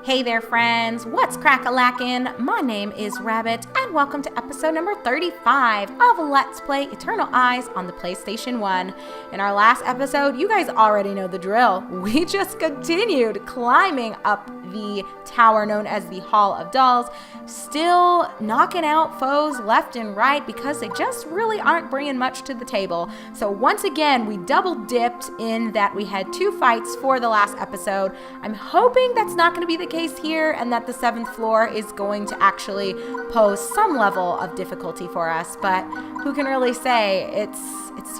Hey there, friends. What's crack-a-lackin'? My name is Rabbit, and welcome to episode number 35 of Let's Play Eternal Eyes on the PlayStation 1. In our last episode, you guys already know the drill. We just continued climbing up the tower known as the Hall of Dolls, still knocking out foes left and right because they just really aren't bringing much to the table. So once again, we double dipped in that we had 2 fights for the last episode. I'm hoping that's not going to be the case here and that the 7th floor is going to actually pose some level of difficulty for us, but who can really say? It's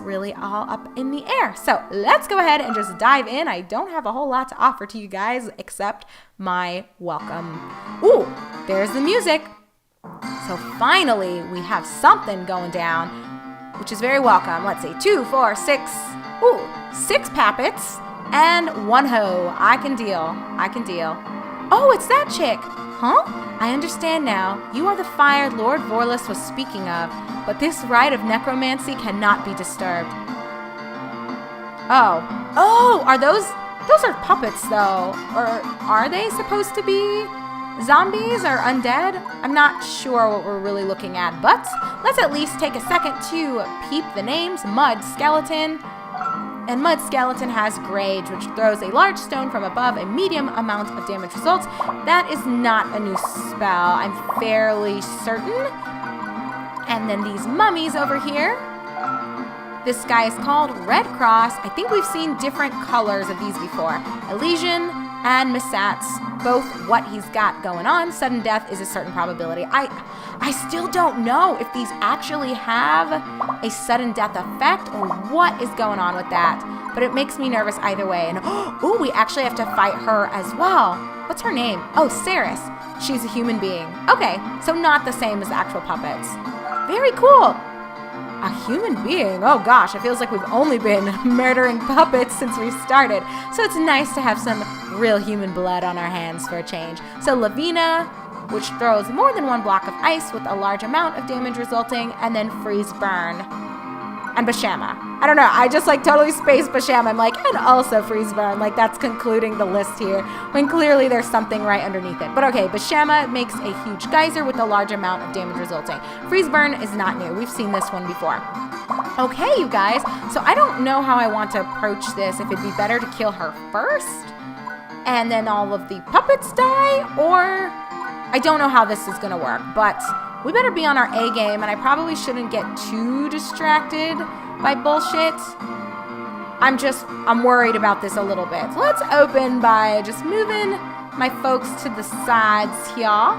really all up in the air. So let's go ahead and just dive in. I don't have a whole lot to offer to you guys except my welcome. Ooh, there's the music. So finally we have something going down, which is very welcome. Let's see, 2, 4, 6, 6 pappets and 1 hoe. I can deal. Oh, it's that chick. Huh? I understand now. You are the fire Lord Vorlis was speaking of, but this rite of necromancy cannot be disturbed. Oh, are those are puppets though, or are they supposed to be zombies or undead? I'm not sure what we're really looking at, but let's at least take a second to peep the names. Mud Skeleton. And Mud Skeleton has Rage, which throws a large stone from above. A medium amount of damage results. That is not a new spell, I'm fairly certain. And then these mummies over here. This guy is called Red Cross. I think we've seen different colors of these before. Elysian and Missats, both what he's got going on. Sudden death is a certain probability. I still don't know if these actually have a sudden death effect or what is going on with that. But it makes me nervous either way. And oh, we actually have to fight her as well. What's her name? Oh, Saris. She's a human being. Okay, so not the same as the actual puppets. Very cool. A human being? Oh gosh, it feels like we've only been murdering puppets since we started. So it's nice to have some real human blood on our hands for a change. So Lavina, which throws more than 1 block of ice with a large amount of damage resulting, and then Freeze Burn. And Bashama. I don't know, I just like totally spaced Bashama. I'm like, and also Freeze Burn. Like that's concluding the list here, when clearly there's something right underneath it. But okay, Bashama makes a huge geyser with a large amount of damage resulting. Freeze Burn is not new. We've seen this one before. Okay, you guys. So I don't know how I want to approach this. If it'd be better to kill her first, and then all of the puppets die, or I don't know how this is going to work, but we better be on our A game, and I probably shouldn't get too distracted by bullshit. I'm worried about this a little bit. So let's open by just moving my folks to the sides here.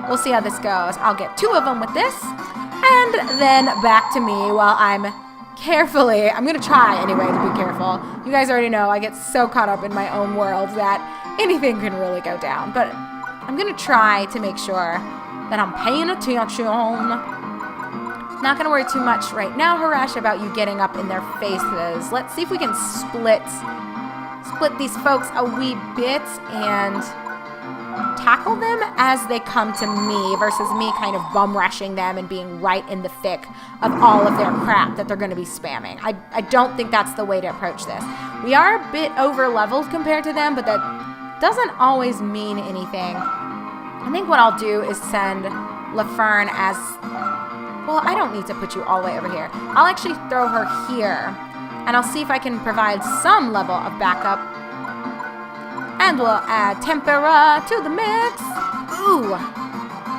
We'll see how this goes. I'll get 2 of them with this, and then back to me while I'm going to try anyway to be careful. You guys already know I get so caught up in my own world that anything can really go down, but I'm going to try to make sure that I'm paying attention. Not gonna worry too much right now, Harash, about you getting up in their faces. Let's see if we can split these folks a wee bit and tackle them as they come to me versus me kind of bum rushing them and being right in the thick of all of their crap that they're gonna be spamming. I don't think that's the way to approach this. We are a bit over leveled compared to them, but that doesn't always mean anything. I think what I'll do is send LaFern as... Well, I don't need to put you all the way over here. I'll actually throw her here, and I'll see if I can provide some level of backup. And we'll add Tempera to the mix. Ooh,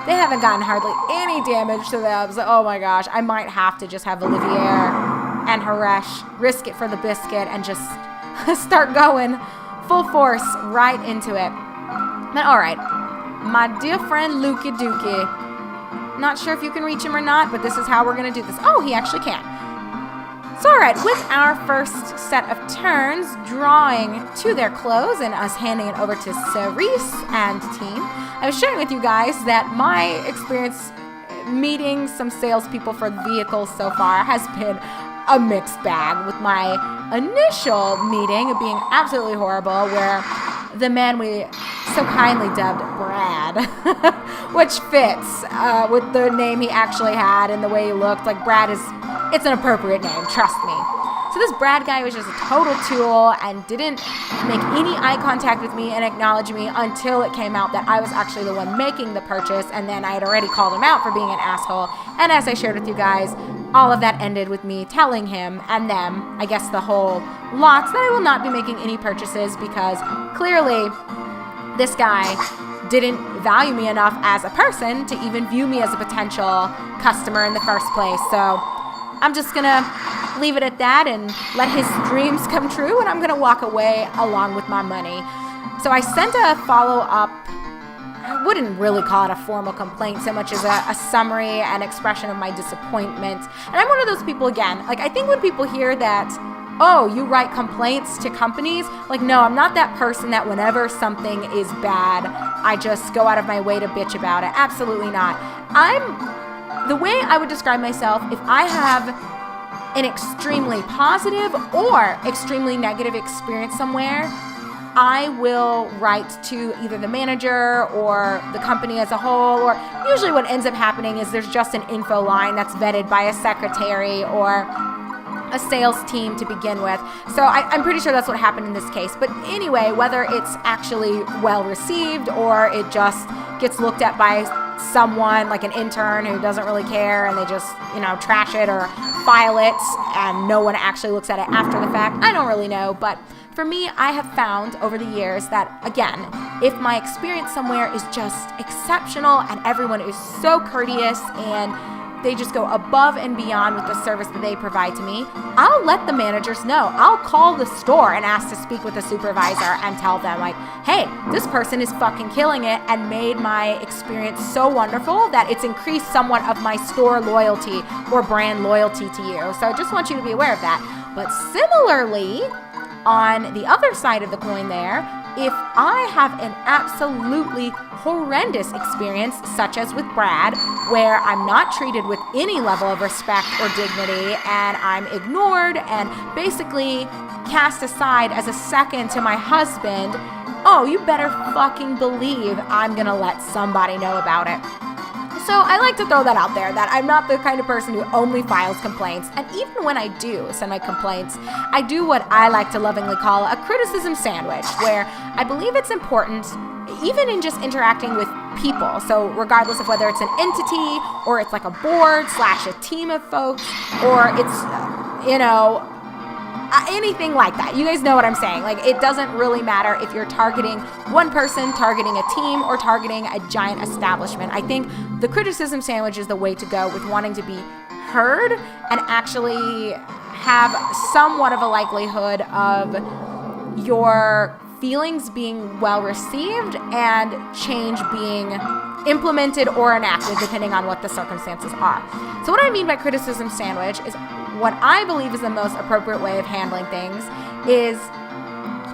they haven't gotten hardly any damage to them, so oh my gosh, I might have to just have Olivier and Harash risk it for the biscuit and just start going full force right into it. But all right. My dear friend Lukey Dookie. Not sure if you can reach him or not, but this is how we're going to do this. Oh, he actually can. So, all right, with our first set of turns, drawing to their close and us handing it over to Cerise and team, I was sharing with you guys that my experience meeting some salespeople for vehicles so far has been a mixed bag, with my initial meeting being absolutely horrible, where the man we so kindly dubbed Brad, which fits with the name he actually had and the way he looked. Like, Brad is, it's an appropriate name, trust me. So this Brad guy was just a total tool and didn't make any eye contact with me and acknowledge me until it came out that I was actually the one making the purchase, and then I had already called him out for being an asshole. And as I shared with you guys, all of that ended with me telling him and them, I guess the whole lot, that I will not be making any purchases because clearly this guy didn't value me enough as a person to even view me as a potential customer in the first place. So I'm just gonna leave it at that and let his dreams come true, and I'm gonna walk away along with my money. So I sent a follow-up, I wouldn't really call it a formal complaint so much as a summary and expression of my disappointment. And I'm one of those people, again, like I think when people hear that, oh, you write complaints to companies, like no, I'm not that person that whenever something is bad, I just go out of my way to bitch about it. Absolutely not. The way I would describe myself, if I have an extremely positive or extremely negative experience somewhere, I will write to either the manager or the company as a whole, or usually what ends up happening is there's just an info line that's vetted by a secretary or a sales team to begin with. So I'm pretty sure that's what happened in this case. But anyway, whether it's actually well received or it just gets looked at by someone like an intern who doesn't really care and they just, trash it or file it and no one actually looks at it after the fact, I don't really know. But for me, I have found over the years that, again, if my experience somewhere is just exceptional and everyone is so courteous and they just go above and beyond with the service that they provide to me, I'll let the managers know. I'll call the store and ask to speak with the supervisor and tell them, like, hey, this person is fucking killing it and made my experience so wonderful that it's increased somewhat of my store loyalty or brand loyalty to you. So I just want you to be aware of that. But similarly, on the other side of the coin there, if I have an absolutely horrendous experience, such as with Brad, where I'm not treated with any level of respect or dignity, and I'm ignored and basically cast aside as a second to my husband, oh, you better fucking believe I'm gonna let somebody know about it. So I like to throw that out there, that I'm not the kind of person who only files complaints. And even when I do send my complaints, I do what I like to lovingly call a criticism sandwich, where I believe it's important, even in just interacting with people. So regardless of whether it's an entity or it's like a board / a team of folks, or it's, anything like that. You guys know what I'm saying. Like, it doesn't really matter if you're targeting one person, targeting a team, or targeting a giant establishment. I think the criticism sandwich is the way to go with wanting to be heard and actually have somewhat of a likelihood of your feelings being well received and change being implemented or enacted depending on what the circumstances are. So what I mean by criticism sandwich is what I believe is the most appropriate way of handling things is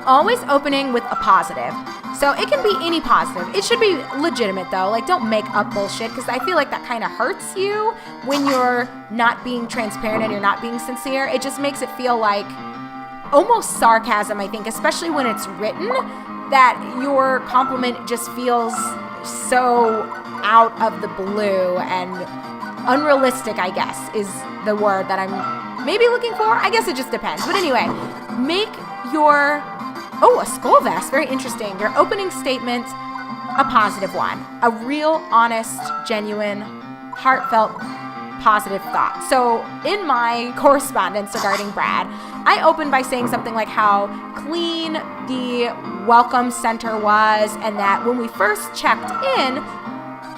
always opening with a positive. So it can be any positive. It should be legitimate though. Like, don't make up bullshit, because I feel like that kind of hurts you when you're not being transparent and you're not being sincere. It just makes it feel like almost sarcasm, I think, especially when it's written, that your compliment just feels so out of the blue and unrealistic, I guess, is the word that I'm maybe looking for. I guess it just depends. But anyway, make your, a skull vest, very interesting. Your opening statement, a positive one. A real, honest, genuine, heartfelt, positive thought. So in my correspondence regarding Brad, I opened by saying something like how clean the welcome center was, and that when we first checked in,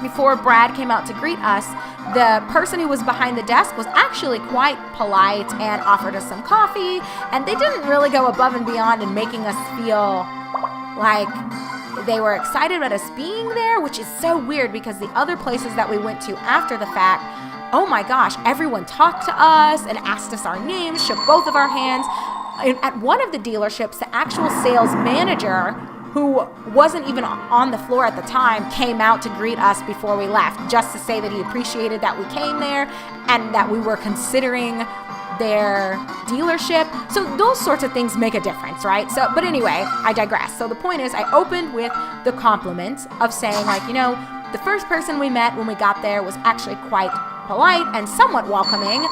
before Brad came out to greet us, the person who was behind the desk was actually quite polite and offered us some coffee, and they didn't really go above and beyond in making us feel like they were excited about us being there, which is so weird because the other places that we went to after the fact, oh my gosh, everyone talked to us and asked us our names, shook both of our hands. At one of the dealerships, the actual sales manager, who wasn't even on the floor at the time, came out to greet us before we left, just to say that he appreciated that we came there and that we were considering their dealership. So those sorts of things make a difference, right? So, but anyway, I digress. So the point is, I opened with the compliment of saying, like, the first person we met when we got there was actually quite polite and somewhat welcoming.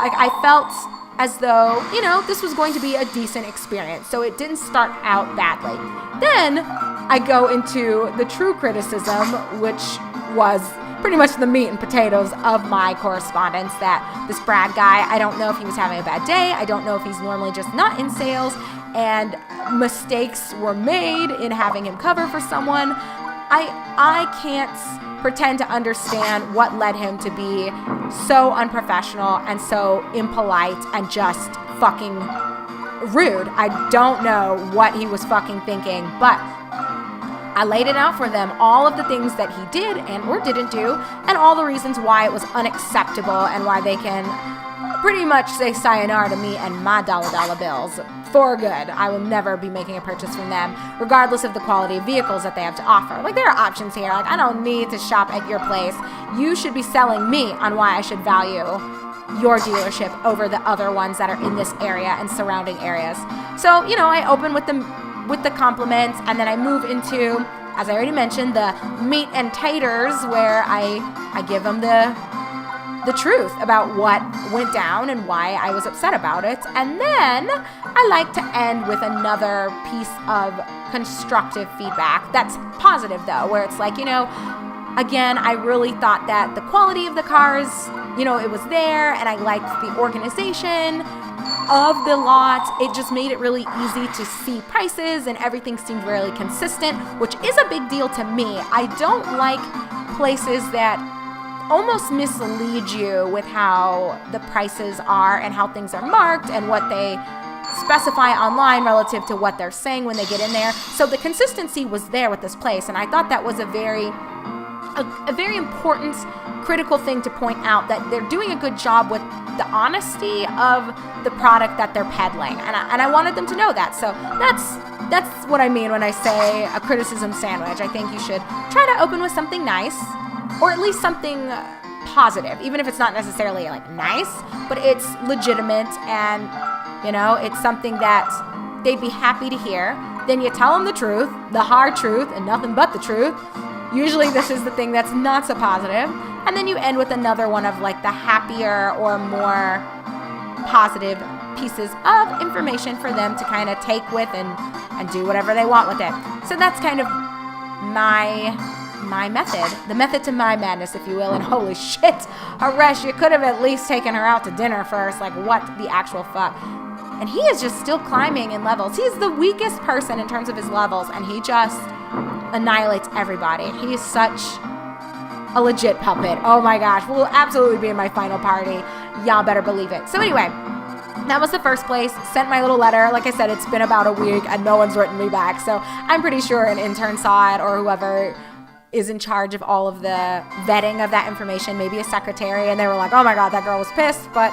Like, I felt as though, this was going to be a decent experience. So it didn't start out badly. Then I go into the true criticism, which was pretty much the meat and potatoes of my correspondence, that this Brad guy, I don't know if he was having a bad day. I don't know if he's normally just not in sales, and mistakes were made in having him cover for someone. I can't pretend to understand what led him to be so unprofessional and so impolite and just fucking rude. I don't know what he was fucking thinking, but I laid it out for them, all of the things that he did and or didn't do, and all the reasons why it was unacceptable and why they can pretty much say sayonara to me and my dollar bills for good. I will never be making a purchase from them, regardless of the quality of vehicles that they have to offer. Like, there are options here. Like, I don't need to shop at your place. You should be selling me on why I should value your dealership over the other ones that are in this area and surrounding areas. So, I open with the compliments, and then I move into, as I already mentioned, the meat and taters, where I give them the truth about what went down and why I was upset about it. And then I like to end with another piece of constructive feedback that's positive, though, where it's like, again, I really thought that the quality of the cars, it was there, and I liked the organization of the lot. It just made it really easy to see prices, and everything seemed really consistent, which is a big deal to me. I don't like places that almost mislead you with how the prices are and how things are marked and what they specify online relative to what they're saying when they get in there. So the consistency was there with this place, and I thought that was a very important, critical thing to point out, that they're doing a good job with the honesty of the product that they're peddling, and I wanted them to know that. So that's what I mean when I say a criticism sandwich. I think you should try to open with something nice, or at least something positive, even if it's not necessarily like nice, but it's legitimate, and it's something that they'd be happy to hear. Then you tell them the truth, the hard truth, and nothing but the truth. Usually this is the thing that's not so positive. And then you end with another one of like the happier or more positive pieces of information for them to kind of take with and do whatever they want with it. So that's kind of my method, the method to my madness, if you will. And holy shit, Haresh, you could have at least taken her out to dinner first. Like, what the actual fuck? And he is just still climbing in levels. He's the weakest person in terms of his levels, and he just annihilates everybody. He is such a legit puppet. Oh my gosh, will absolutely be in my final party. Y'all better believe it. So anyway, that was the first place. Sent my little letter. Like I said, it's been about a week and no one's written me back. So I'm pretty sure an intern saw it, or whoever is in charge of all of the vetting of that information, maybe a secretary, and they were like, oh my God, that girl was pissed, but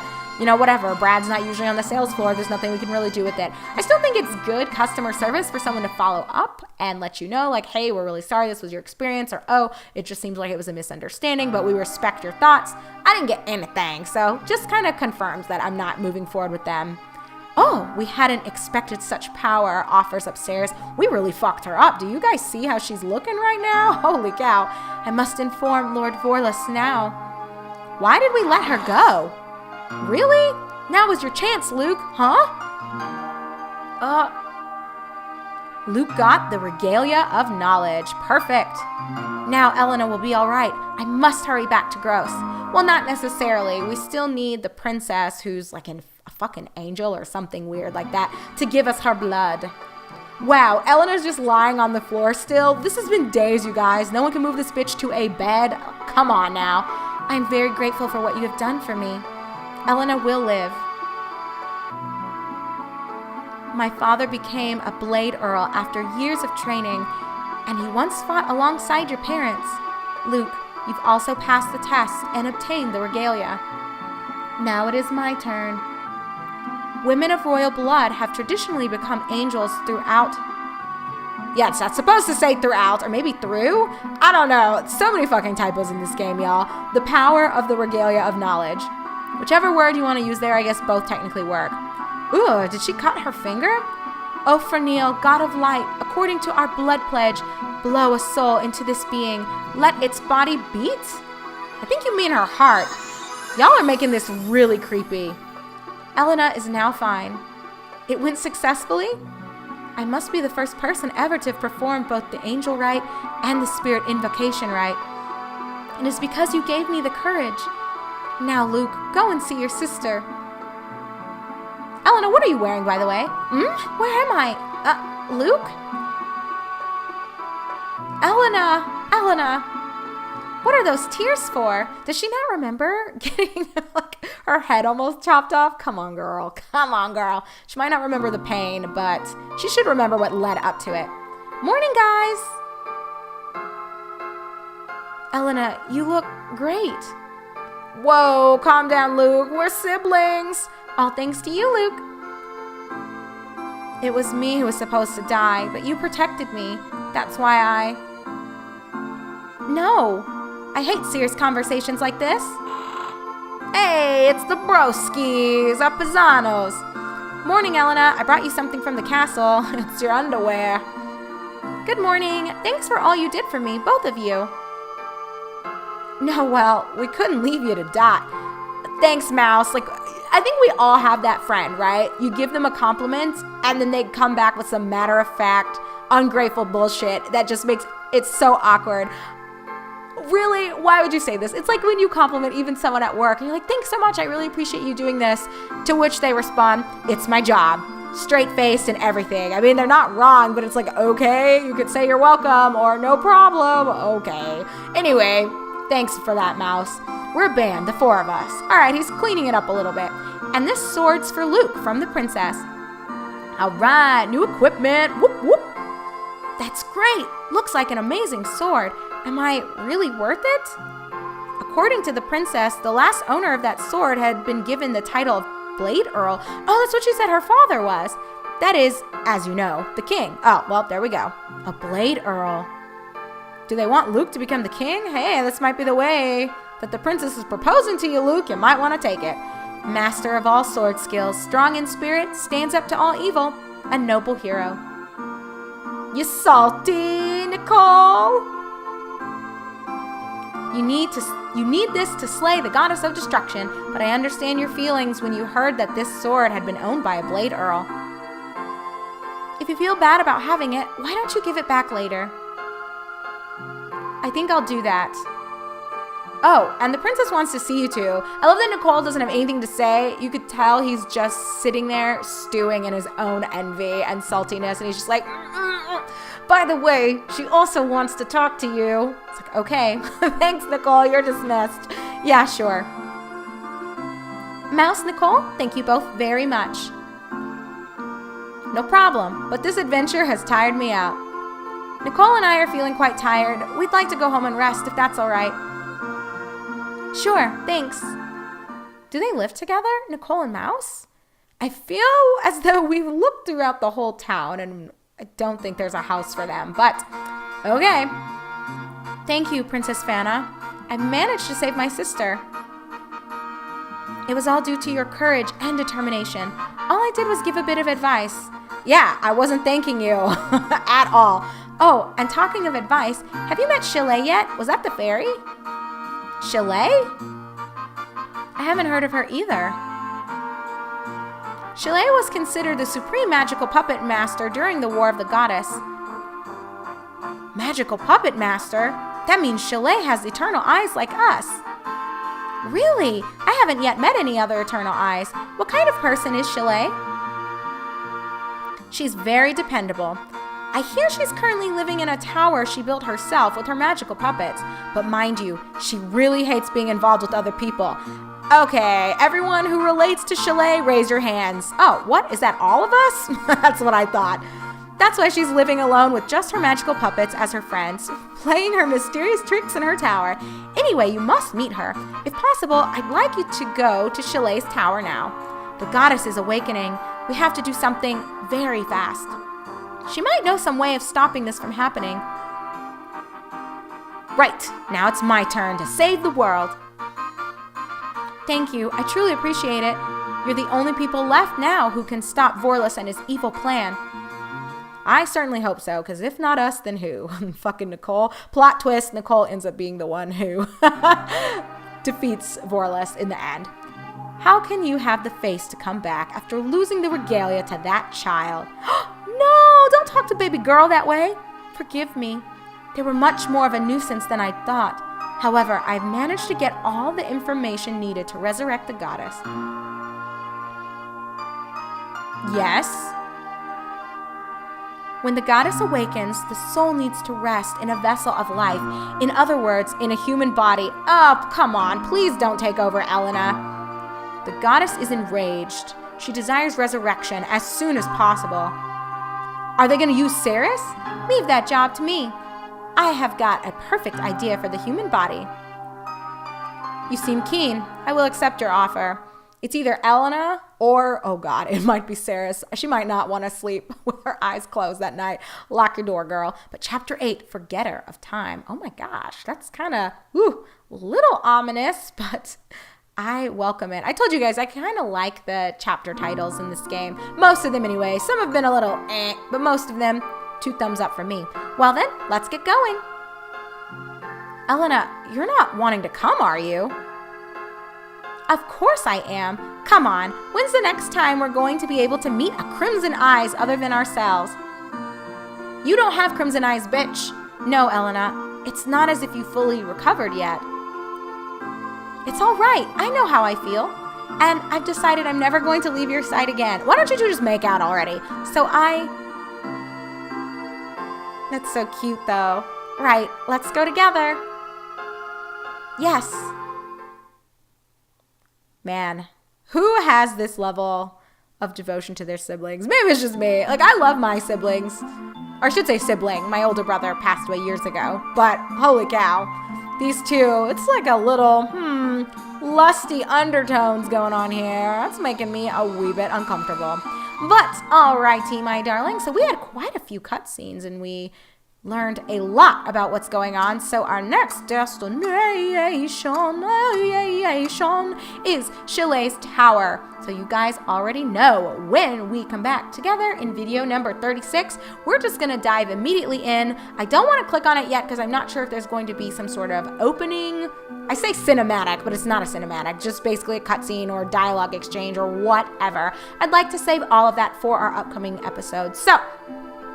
whatever. Brad's not usually on the sales floor. There's nothing we can really do with it. I still think it's good customer service for someone to follow up and let you know, like, hey, we're really sorry this was your experience, or, oh, it just seems like it was a misunderstanding, but we respect your thoughts. I didn't get anything, so just kind of confirms that I'm not moving forward with them. Oh, we hadn't expected such power, offers upstairs. We really fucked her up. Do you guys see how she's looking right now? Holy cow. I must inform Lord Vorlis now. Why did we let her go? Really? Now was your chance, Luke, huh? Luke got the Regalia of Knowledge. Perfect. Now Elena will be all right. I must hurry back to Gross. Well, not necessarily. We still need the princess, who's like a fucking angel or something weird like that, to give us her blood. Wow, Elena's just lying on the floor still. This has been days, you guys. No one can move this bitch to a bed. Come on now. I'm very grateful for what you have done for me. Elena will live. My father became a Blade Earl after years of training, and he once fought alongside your parents. Luke, you've also passed the test and obtained the Regalia. Now it is my turn. Women of royal blood have traditionally become angels throughout. Yeah, it's not supposed to say throughout, or maybe through? I don't know. So many fucking typos in this game, y'all. The power of the Regalia of Knowledge. Whichever word you want to use there, I guess both technically work. Ooh, did she cut her finger? Oh, Ferneel, God of light, according to our blood pledge, blow a soul into this being. Let its body beat? I think you mean her heart. Y'all are making this really creepy. Elena is now fine. It went successfully? I must be the first person ever to have performed both the angel rite and the spirit invocation rite. It is because you gave me the courage. Now, Luke, go and see your sister. Elena, what are you wearing, by the way? Where am I? Luke? Elena, what are those tears for? Does she not remember getting like her head almost chopped off? Come on, girl. She might not remember the pain, but she should remember what led up to it. Morning, guys. Elena, you look great. Whoa, calm down, Luke. We're siblings. All thanks to you, Luke. It was me who was supposed to die, but you protected me. That's why No, I hate serious conversations like this. Hey, it's the broskies, our paisanos. Morning, Elena. I brought you something from the castle. It's your underwear. Good morning. Thanks for all you did for me, both of you. No, well, we couldn't leave you to die. Thanks, Mouse. I think we all have that friend, right? You give them a compliment, and then they come back with some matter-of-fact, ungrateful bullshit that just makes it so awkward. Really? Why would you say this? It's like when you compliment even someone at work, and you're like, thanks so much, I really appreciate you doing this. To which they respond, it's my job. Straight-faced and everything. I mean, they're not wrong, but it's like, okay, you could say you're welcome, or no problem, okay. Anyway, thanks for that, Mouse. We're a band, the four of us. All right, he's cleaning it up a little bit. And this sword's for Luke from the princess. All right, new equipment. Whoop, whoop. That's great. Looks like an amazing sword. Am I really worth it? According to the princess, the last owner of that sword had been given the title of Blade Earl. Oh, that's what she said her father was. That is, as you know, the king. Oh, well, there we go. A Blade Earl. Do they want Luke to become the king? Hey, this might be the way that the princess is proposing to you, Luke. You might want to take it. Master of all sword skills, strong in spirit, stands up to all evil, a noble hero. You salty, Nicole? You need this to slay the goddess of destruction, but I understand your feelings when you heard that this sword had been owned by a Blade Earl. If you feel bad about having it, why don't you give it back later? I think I'll do that. Oh, and the princess wants to see you too. I love that Nicole doesn't have anything to say. You could tell he's just sitting there stewing in his own envy and saltiness, and he's just like, by the way, she also wants to talk to you. It's like, okay, thanks, Nicole, you're dismissed. Yeah, sure. Mouse, Nicole, thank you both very much. No problem, but this adventure has tired me out. Nicole and I are feeling quite tired. We'd like to go home and rest, if that's all right. Sure, thanks. Do they live together, Nicole and Mouse? I feel as though we've looked throughout the whole town, and I don't think there's a house for them, but okay. Thank you, Princess Fana. I managed to save my sister. It was all due to your courage and determination. All I did was give a bit of advice. Yeah, I wasn't thanking you at all. Oh, and talking of advice, have you met Chalet yet? Was that the fairy? Chalet? I haven't heard of her either. Chalet was considered the supreme magical puppet master during the War of the Goddess. Magical puppet master? That means Chalet has eternal eyes like us. Really? I haven't yet met any other eternal eyes. What kind of person is Chalet? She's very dependable. I hear she's currently living in a tower she built herself with her magical puppets. But mind you, she really hates being involved with other people. Okay, everyone who relates to Chalet, raise your hands. Oh, what? Is that all of us? That's what I thought. That's why she's living alone with just her magical puppets as her friends, playing her mysterious tricks in her tower. Anyway, you must meet her. If possible, I'd like you to go to Chalet's tower now. The goddess is awakening. We have to do something very fast. She might know some way of stopping this from happening. Right, now it's my turn to save the world. Thank you, I truly appreciate it. You're the only people left now who can stop Vorlus and his evil plan. I certainly hope so, because if not us, then who? Fucking Nicole. Plot twist, Nicole ends up being the one who defeats Vorlus in the end. How can you have the face to come back after losing the regalia to that child? No, don't talk to baby girl that way. Forgive me. They were much more of a nuisance than I thought. However, I've managed to get all the information needed to resurrect the goddess. Yes? When the goddess awakens, the soul needs to rest in a vessel of life. In other words, in a human body. Oh, come on. Please don't take over, Elena. The goddess is enraged. She desires resurrection as soon as possible. Are they going to use Ceres? Leave that job to me. I have got a perfect idea for the human body. You seem keen. I will accept your offer. It's either Elena or, oh God, it might be Ceres. She might not want to sleep with her eyes closed that night. Lock your door, girl. But chapter 8, Forgetter of Time. Oh my gosh, that's kind of, little ominous, but I welcome it. I told you guys, I kind of like the chapter titles in this game. Most of them anyway. Some have been a little but most of them, 2 thumbs up for me. Well then, let's get going. Elena, you're not wanting to come, are you? Of course I am. Come on, when's the next time we're going to be able to meet a Crimson Eyes other than ourselves? You don't have Crimson Eyes, bitch. No, Elena, it's not as if you fully recovered yet. It's all right. I know how I feel. And I've decided I'm never going to leave your side again. Why don't you just make out already? That's so cute, though. Right, let's go together. Yes. Man, who has this level of devotion to their siblings? Maybe it's just me. Like, I love my siblings. Or I should say sibling. My older brother passed away years ago. But, holy cow. These two, it's like a little, lusty undertones going on here. That's making me a wee bit uncomfortable. But, alrighty, my darling. So we had quite a few cutscenes, and we learned a lot about what's going on. So our next destination is Chile's Tower. So you guys already know when we come back together in video number 36, we're just going to dive immediately in. I don't want to click on it yet because I'm not sure if there's going to be some sort of opening. I say cinematic, but it's not a cinematic, just basically a cutscene or dialogue exchange or whatever. I'd like to save all of that for our upcoming episodes. So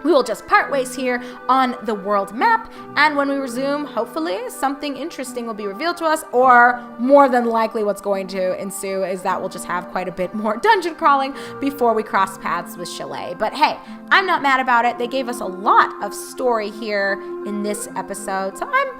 we will just part ways here on the world map, and when we resume, hopefully something interesting will be revealed to us, or more than likely what's going to ensue is that we'll just have quite a bit more dungeon crawling before we cross paths with Chile. But hey, I'm not mad about it. They gave us a lot of story here in this episode, so I'm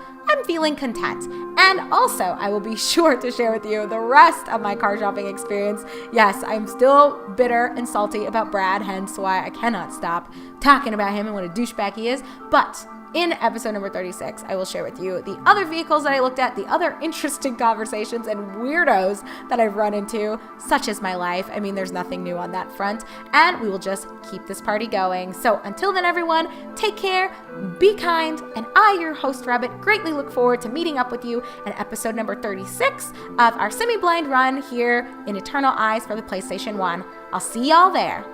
feeling content. And also, I will be sure to share with you the rest of my car shopping experience. Yes, I'm still bitter and salty about Brad, hence why I cannot stop talking about him and what a douchebag he is. But in episode number 36, I will share with you the other vehicles that I looked at, the other interesting conversations and weirdos that I've run into, such as my life. I mean, there's nothing new on that front, and we will just keep this party going. So until then, everyone, take care, be kind, and I, your host Rabbit, greatly look forward to meeting up with you in episode number 36 of our semi-blind run here in Eternal Eyes for the PlayStation 1. I'll see y'all there.